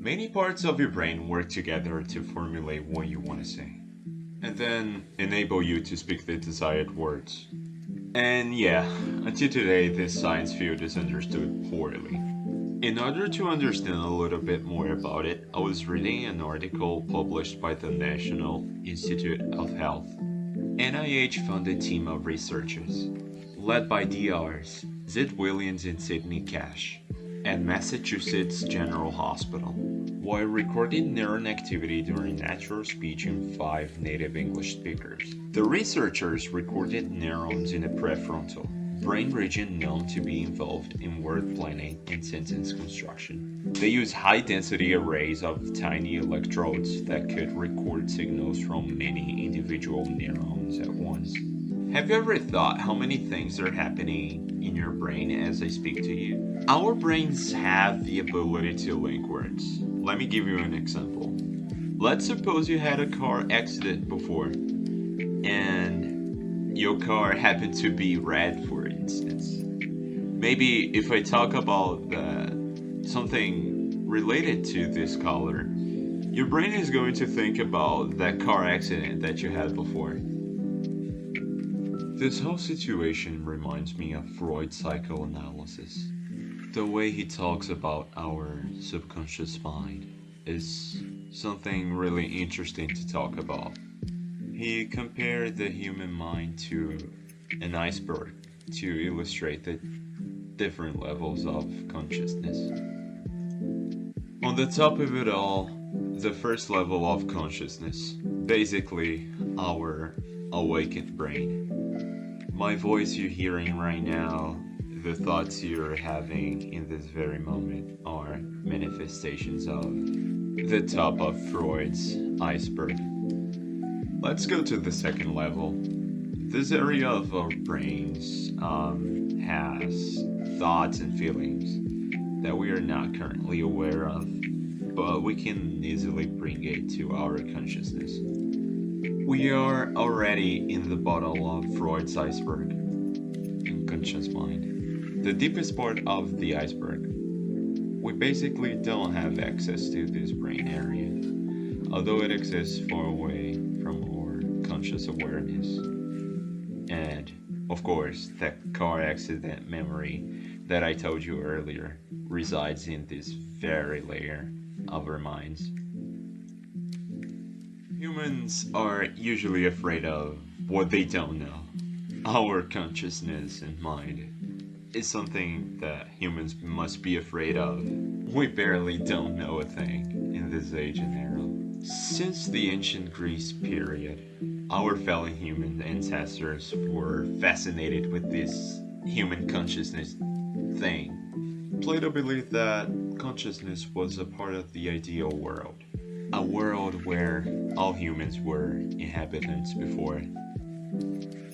Many parts of your brain work together to formulate what you want to say, and then enable you to speak the desired words. And yeah, until today, this science field is understood poorly. In order to understand a little bit more about it, I was reading an article published by the National Institute of Health. NIH funded team of researchers, led by DRs Zed Williams and Sidney Cash, at Massachusetts General Hospital, while recording neuron activity during natural speech in five native English speakers. The researchers recorded neurons in the prefrontal brain region known to be involved in word planning and sentence construction. They use high density arrays of tiny electrodes that could record signals from many individual neurons at once. Have you ever thought how many things are happening in your brain as I speak to you? Our brains have the ability to link words. Let me give you an example. Let's suppose you had a car accident before, and your car happened to be red, for instance. Maybe if I talk about something related to this color, your brain is going to think about that car accident that you had before. This whole situation reminds me of Freud Psychoanalysis. The way he talks about our subconscious mind is something really interesting to talk about. He compared the human mind to an iceberg to illustrate the different levels of consciousness. On the top of it all, the first level of consciousness, basically our awakened brain. My voice you're hearing right now, the thoughts you're having in this very moment are manifestations of the top of Freud's iceberg. Let's go to the second level. This area of our brains has thoughts and feelings that we are not currently aware of, but we can easily bring it to our consciousness. We are already in the bottom of Freud's iceberg, unconscious mind, the deepest part of the iceberg. We basically don't have access to this brain area, although it exists far away from our conscious awareness. And, of course, that car accident memory that I told you earlier resides in this very layer of our minds. Humans are usually afraid of what they don't know. Our consciousness and mind is something that humans must be afraid of. We barely don't know a thing in this age and era. Since the ancient Greece period, our fellow human ancestors were fascinated with this human consciousness thing. Plato believed that consciousness was a part of the ideal world, a world where all humans were inhabitants before,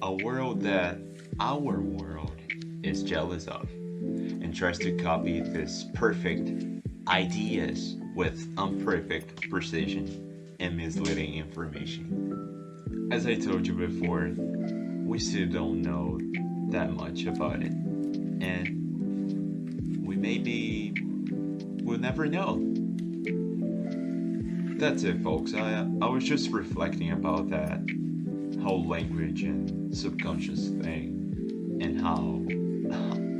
a world that our world is jealous of and tries to copy this perfect ideas with imperfect precision and misleading information. As I told you before, we still don't know that much about it, and we'll never know. That's it, folks. I was just reflecting about that whole language and subconscious thing, and how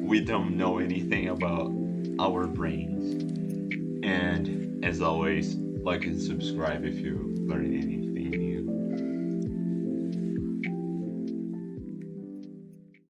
we don't know anything about our brains. And as always, like and subscribe if you learned anything.